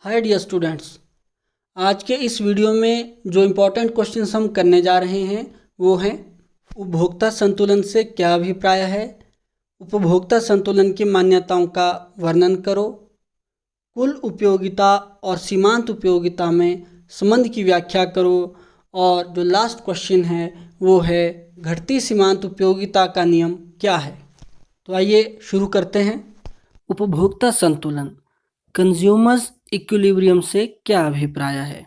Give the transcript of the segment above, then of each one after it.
Hi dear students, आज के इस वीडियो में जो इम्पोर्टेंट क्वेश्चंस हम करने जा रहे हैं वो हैं उपभोक्ता संतुलन से क्या अभिप्राय है, उपभोक्ता संतुलन की मान्यताओं का वर्णन करो, कुल उपयोगिता और सीमांत उपयोगिता में संबंध की व्याख्या करो और जो लास्ट क्वेश्चन है वो है घटती सीमांत उपयोगिता का नियम क्या है। तो आइए शुरू करते हैं। उपभोक्ता संतुलन कंज्यूमर्स इक्विलिब्रियम से क्या अभिप्राय है।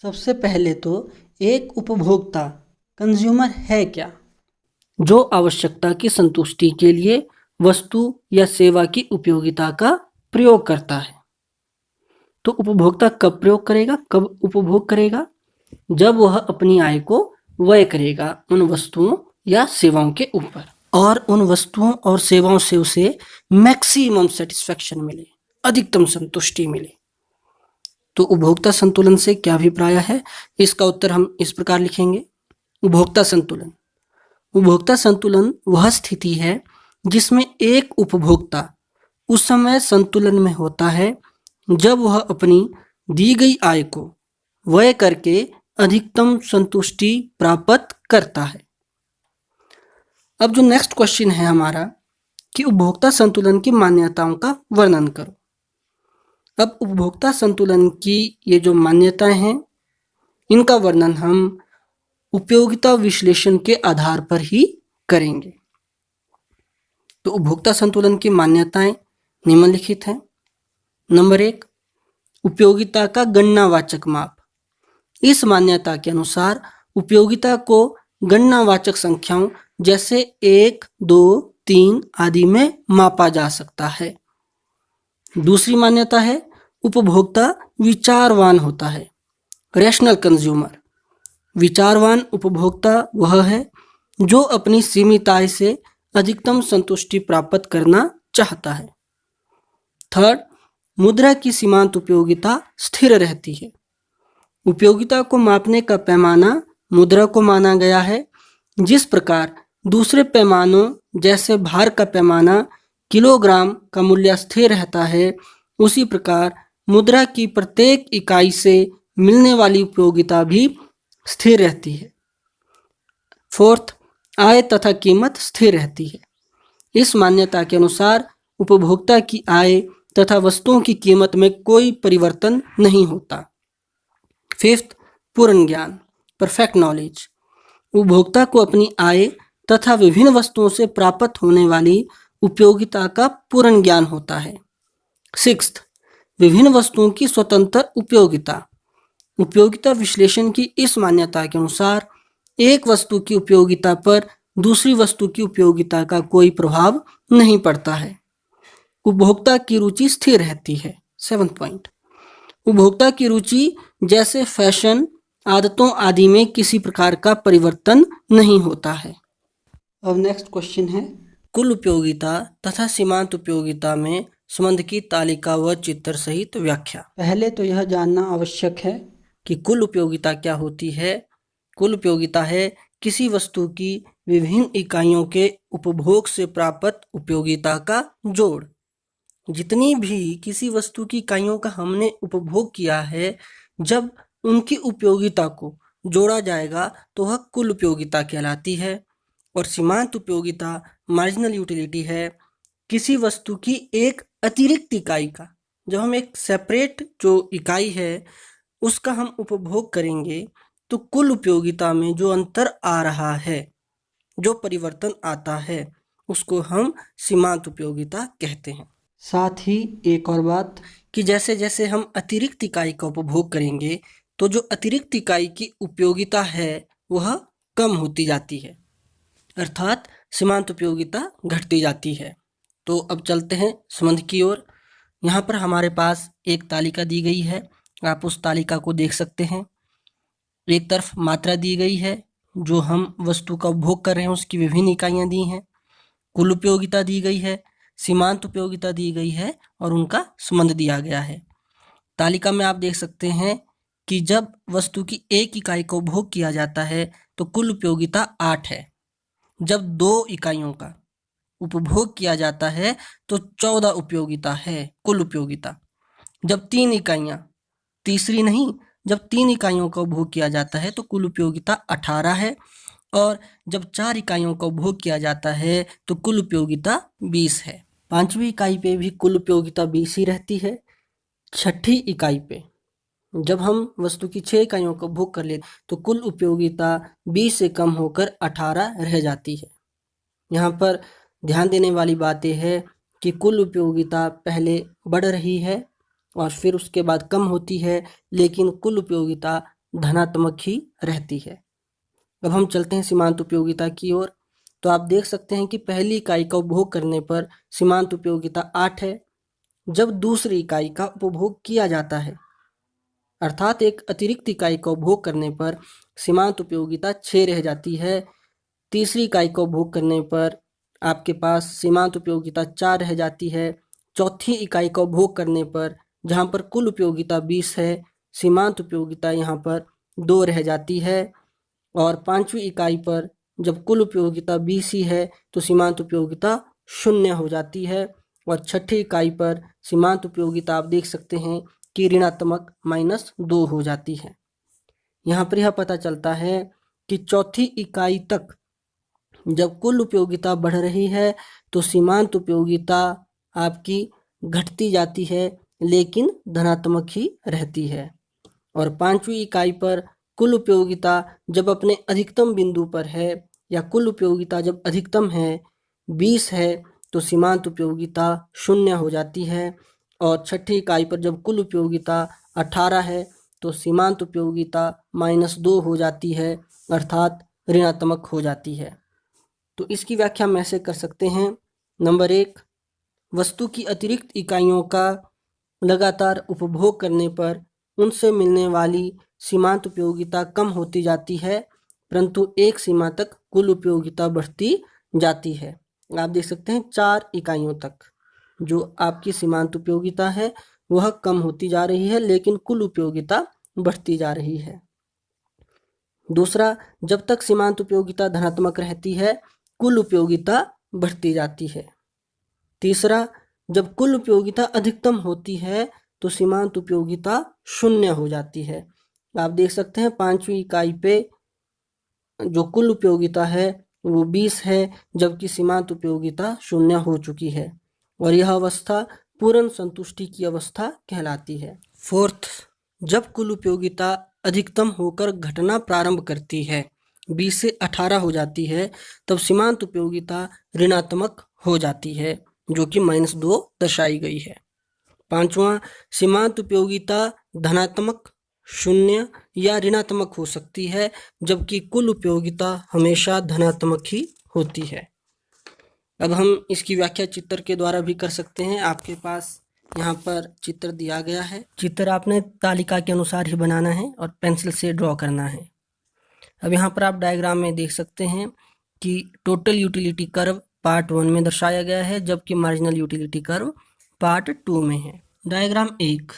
सबसे पहले तो एक उपभोक्ता कंज्यूमर है क्या? जो आवश्यकता की संतुष्टि के लिए वस्तु या सेवा की उपयोगिता का प्रयोग करता है। तो उपभोक्ता कब प्रयोग करेगा, कब उपभोग करेगा? जब वह अपनी आय को व्यय करेगा उन वस्तुओं या सेवाओं के ऊपर और उन वस्तुओं और सेवाओं से उसे मैक्सिमम सेटिस्फेक्शन मिले, अधिकतम संतुष्टि मिले। तो उपभोक्ता संतुलन से क्या अभिप्राय है, इसका उत्तर हम इस प्रकार लिखेंगे। उपभोक्ता संतुलन वह स्थिति है जिसमें एक उपभोक्ता उस समय संतुलन में होता है जब वह अपनी दी गई आय को व्यय करके अधिकतम संतुष्टि प्राप्त करता है। अब जो नेक्स्ट क्वेश्चन है हमारा कि उपभोक्ता संतुलन की मान्यताओं का वर्णन करो। अब उपभोक्ता संतुलन की ये जो मान्यताएं हैं इनका वर्णन हम उपयोगिता विश्लेषण के आधार पर ही करेंगे। तो उपभोक्ता संतुलन की मान्यताएं निम्नलिखित हैं। नंबर 1, उपयोगिता का गणनावाचक माप। इस मान्यता के अनुसार उपयोगिता को गणनावाचक संख्याओं जैसे 1, 2, 3 आदि में मापा जा सकता है। दूसरी मान्यता है उपभोक्ता विचारवान होता है, रैशनल कंज्यूमर। विचारवान उपभोक्ता वह है जो अपनी सीमित आय से अधिकतम संतुष्टि प्राप्त करना चाहता है। थर्ड, मुद्रा की सीमांत उपयोगिता स्थिर रहती है। उपयोगिता को मापने का पैमाना मुद्रा को माना गया है। जिस प्रकार दूसरे पैमानों जैसे भार का पैमाना किलोग्राम का मूल्य स्थिर रहता है, उसी प्रकार मुद्रा की प्रत्येक इकाई से मिलने वाली उपयोगिता भी स्थिर रहती है। फोर्थ, आय तथा कीमत स्थिर रहती है। इस मान्यता के अनुसार उपभोक्ता की आय तथा वस्तुओं की कीमत में कोई परिवर्तन नहीं होता। फिफ्थ, पूर्ण ज्ञान, परफेक्ट नॉलेज। उपभोक्ता को अपनी आय तथा विभिन्न वस्तुओं से प्राप्त होने वाली उपयोगिता का पूर्ण ज्ञान होता है। सिक्स्थ, विभिन्न वस्तुओं की स्वतंत्र उपयोगिता। उपयोगिता विश्लेषण की इस मान्यता के अनुसार एक वस्तु की उपयोगिता पर दूसरी वस्तु की उपयोगिता का कोई प्रभाव नहीं पड़ता है। उपभोक्ता की रुचि स्थिर रहती है। 7th पॉइंट, उपभोक्ता की रुचि जैसे फैशन, आदतों आदि में किसी प्रकार का परिवर्तन नहीं होता है। अब नेक्स्ट क्वेश्चन है कुल उपयोगिता तथा सीमांत उपयोगिता में संबंध की तालिका व चित्र सहित व्याख्या। पहले तो यह जानना आवश्यक है कि कुल उपयोगिता क्या होती है। कुल उपयोगिता है किसी वस्तु की विभिन्न इकाइयों के उपभोग से प्राप्त उपयोगिता का जोड़। जितनी भी किसी वस्तु की इकाइयों का हमने उपभोग किया है, जब उनकी उपयोगिता को जोड़ा जाएगा तो वह कुल उपयोगिता कहलाती है। और सीमांत उपयोगिता मार्जिनल यूटिलिटी है किसी वस्तु की एक अतिरिक्त इकाई का, जब हम एक सेपरेट जो इकाई है उसका हम उपभोग करेंगे तो कुल उपयोगिता में जो अंतर आ रहा है, जो परिवर्तन आता है, उसको हम सीमांत उपयोगिता कहते हैं। साथ ही एक और बात कि जैसे जैसे हम अतिरिक्त इकाई का उपभोग करेंगे तो जो अतिरिक्त इकाई की उपयोगिता है वह कम होती जाती है, अर्थात सीमांत उपयोगिता घटती जाती है। तो अब चलते हैं संबंध की ओर। यहाँ पर हमारे पास एक तालिका दी गई है, आप उस तालिका को देख सकते हैं। एक तरफ मात्रा दी गई है, जो हम वस्तु का उपभोग कर रहे हैं उसकी विभिन्न इकाइयाँ दी हैं। कुल उपयोगिता दी गई है, सीमांत उपयोगिता दी गई है और उनका संबंध दिया गया है। तालिका में आप देख सकते हैं कि जब वस्तु की एक इकाई का उपभोग किया जाता है तो कुल उपयोगिता 8 है। जब 2 इकाइयों का उपभोग किया जाता है तो 14 उपयोगिता है कुल उपयोगिता। जब 3 इकाइयां, तीसरी नहीं, जब 3 इकाइयों का उपभोग किया जाता है तो कुल उपयोगिता 18 है, और जब 4 इकाइयों का उपभोग किया जाता है तो कुल उपयोगिता 20 है। 5वीं इकाई पे भी कुल उपयोगिता 20 ही रहती है। 6ठी इकाई पे जब हम वस्तु की 6 इकाइयों का उपभोग कर लेते तो कुल उपयोगिता 20 से कम होकर 18 रह जाती है। यहाँ पर ध्यान देने वाली बात यह है कि कुल उपयोगिता पहले बढ़ रही है और फिर उसके बाद कम होती है, लेकिन कुल उपयोगिता धनात्मक ही रहती है। अब हम चलते हैं सीमांत उपयोगिता की ओर। तो आप देख सकते हैं कि पहली इकाई का उपभोग करने पर सीमांत उपयोगिता 8 है। जब दूसरी इकाई का उपभोग किया जाता है, अर्थात एक अतिरिक्त इकाई का उपभोग करने पर सीमांत उपयोगिता 6 रह जाती है। तीसरी इकाई का उपभोग करने पर आपके पास सीमांत उपयोगिता 4 रह जाती है। चौथी इकाई का उपभोग करने पर, जहाँ पर कुल उपयोगिता 20 है, सीमांत उपयोगिता यहाँ पर 2 रह जाती है। और 5वीं इकाई पर जब कुल उपयोगिता 20 ही है तो सीमांत उपयोगिता 0 हो जाती है। और 6ठी इकाई पर सीमांत उपयोगिता आप देख सकते हैं कि ऋणात्मक -2 हो जाती है। यहाँ पर यह पता चलता है कि चौथी इकाई तक जब कुल उपयोगिता बढ़ रही है तो सीमांत उपयोगिता आपकी घटती जाती है, लेकिन धनात्मक ही रहती है। और 5वीं इकाई पर कुल उपयोगिता जब अपने अधिकतम बिंदु पर है, या कुल उपयोगिता जब अधिकतम है 20 है, तो सीमांत उपयोगिता 0 हो जाती है। और 6ठी इकाई पर जब कुल उपयोगिता 18 है तो सीमांत उपयोगिता -2 हो जाती है, अर्थात ऋणात्मक हो जाती है। तो इसकी व्याख्या हम ऐसे कर सकते हैं। नंबर 1, वस्तु की अतिरिक्त इकाइयों का लगातार उपभोग करने पर उनसे मिलने वाली सीमांत उपयोगिता कम होती जाती है, परंतु एक सीमा तक कुल उपयोगिता बढ़ती जाती है। आप देख सकते हैं 4 इकाइयों तक जो आपकी सीमांत उपयोगिता है वह कम होती जा रही है, लेकिन कुल उपयोगिता बढ़ती जा रही है। दूसरा, जब तक सीमांत उपयोगिता धनात्मक रहती है कुल उपयोगिता बढ़ती जाती है। तीसरा, जब कुल उपयोगिता अधिकतम होती है तो सीमांत उपयोगिता 0 हो जाती है। आप देख सकते हैं 5वीं इकाई पे जो कुल उपयोगिता है वो 20 है, जबकि सीमांत उपयोगिता 0 हो चुकी है, और यह अवस्था पूर्ण संतुष्टि की अवस्था कहलाती है। 4th, जब कुल उपयोगिता अधिकतम होकर घटना प्रारंभ करती है, 20 से 18 हो जाती है, तब सीमांत उपयोगिता ऋणात्मक हो जाती है, जो कि -2 दर्शाई गई है। 5वां, सीमांत उपयोगिता धनात्मक, 0 या ऋणात्मक हो सकती है, जबकि कुल उपयोगिता हमेशा धनात्मक ही होती है। अब हम इसकी व्याख्या चित्र के द्वारा भी कर सकते हैं। आपके पास यहाँ पर चित्र दिया गया है। चित्र आपने तालिका के अनुसार ही बनाना है और पेंसिल से ड्रॉ करना है। अब यहाँ पर आप डायग्राम में देख सकते हैं कि टोटल यूटिलिटी कर्व पार्ट 1 में दर्शाया गया है, जबकि मार्जिनल यूटिलिटी कर्व पार्ट 2 में है। डायग्राम 1,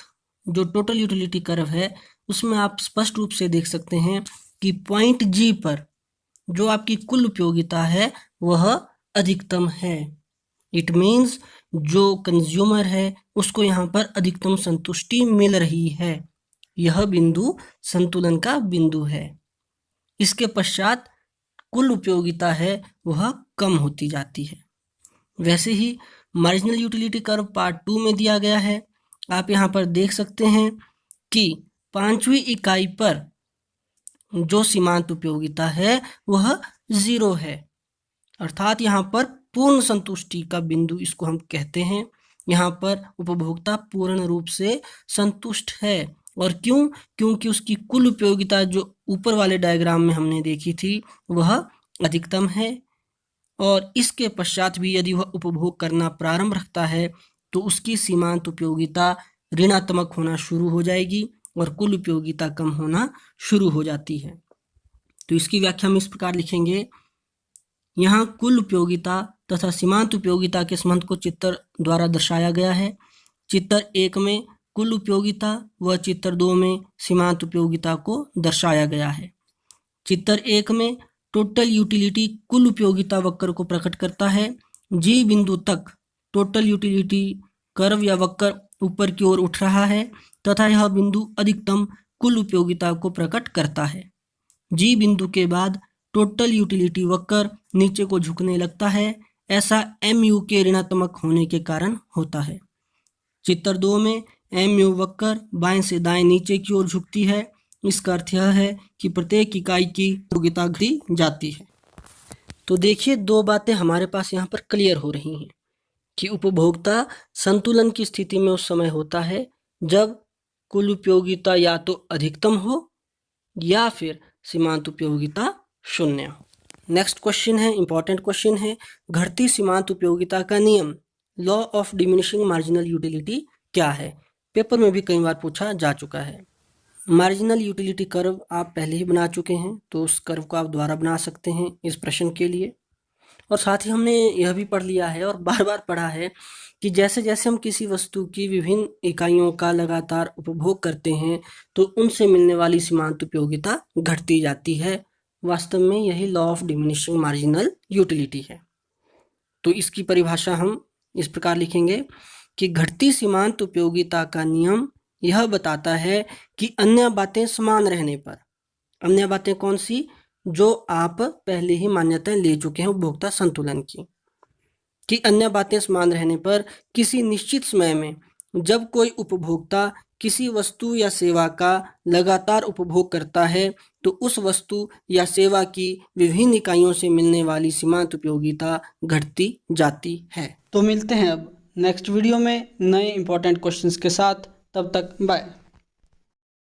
जो टोटल यूटिलिटी कर्व है, उसमें आप स्पष्ट रूप से देख सकते हैं कि पॉइंट G पर जो आपकी कुल उपयोगिता है वह अधिकतम है। इट मीन्स जो कंज्यूमर है उसको यहाँ पर अधिकतम संतुष्टि मिल रही है। यह बिंदु संतुलन का बिंदु है। इसके पश्चात कुल उपयोगिता है वह कम होती जाती है। वैसे ही मार्जिनल यूटिलिटी कर्व पार्ट 2 में दिया गया है। आप यहाँ पर देख सकते हैं कि 5वीं इकाई पर जो सीमांत उपयोगिता है वह 0 है, अर्थात यहाँ पर पूर्ण संतुष्टि का बिंदु इसको हम कहते हैं। यहाँ पर उपभोक्ता पूर्ण रूप से संतुष्ट है। और क्यों? क्योंकि उसकी कुल उपयोगिता जो ऊपर वाले डायग्राम में हमने देखी थी वह अधिकतम है, और इसके पश्चात भी यदि वह उपभोग करना प्रारंभ रखता है तो उसकी सीमांत उपयोगिता ऋणात्मक होना शुरू हो जाएगी और कुल उपयोगिता कम होना शुरू हो जाती है। तो इसकी व्याख्या हम इस प्रकार लिखेंगे। यहाँ कुल उपयोगिता तथा सीमांत उपयोगिता के संबंध को चित्र द्वारा दर्शाया गया है। चित्र 1 में कुल उपयोगिता व चित्र 2 में सीमांत उपयोगिता को दर्शाया गया है। चित्र 1 में टोटल यूटिलिटी कुल उपयोगिता वक्र को प्रकट करता है। G बिंदु तक टोटल यूटिलिटी कर्व या वक्र ऊपर की ओर उठ रहा है तथा यह बिंदु अधिकतम कुल उपयोगिता को प्रकट करता है। जी बिंदु के बाद टोटल यूटिलिटी वक्र नीचे को झुकने लगता है। ऐसा MU के ऋणात्मक होने के कारण होता है। चित्र 2 में MU वक्र बाएं से दाएं नीचे की ओर झुकती है। इसका अर्थ यह है कि प्रत्येक इकाई की उपयोगिता घटी जाती है। तो देखिए, दो बातें हमारे पास यहाँ पर क्लियर हो रही हैं कि उपभोक्ता संतुलन की स्थिति में उस समय होता है जब कुल उपयोगिता या तो अधिकतम हो या फिर सीमांत उपयोगिता शून्य हो। नेक्स्ट क्वेश्चन है, इंपॉर्टेंट क्वेश्चन है, घटती सीमांत उपयोगिता का नियम, law of diminishing marginal utility क्या है? पेपर में भी कई बार पूछा जा चुका है। मार्जिनल यूटिलिटी कर्व आप पहले ही बना चुके हैं, तो उस कर्व को आप दोबारा बना सकते हैं इस प्रश्न के लिए। और साथ ही हमने यह भी पढ़ लिया है और बार बार पढ़ा है कि जैसे जैसे हम किसी वस्तु की विभिन्न इकाइयों का लगातार उपभोग करते हैं तो उनसे मिलने वाली सीमांत उपयोगिता घटती जाती है। वास्तव में यही law of diminishing marginal utility है। तो इसकी परिभाषा हम इस प्रकार लिखेंगे कि घटती सीमांत उपयोगिता का नियम यह बताता है कि अन्य बातें समान रहने पर, अन्य बातें कौन सी, जो आप पहले ही मान्यताएं ले चुके हैं उपभोक्ता संतुलन की, कि अन्य बातें समान रहने पर किसी निश्चित समय में जब कोई उपभोक्ता किसी वस्तु या सेवा का लगातार उपभोग करता है तो उस वस्तु या सेवा की विभिन्न इकाइयों से मिलने वाली सीमांत उपयोगिता घटती जाती है। तो मिलते हैं अब नेक्स्ट वीडियो में नए इंपॉर्टेंट क्वेश्चंस के साथ। तब तक बाय।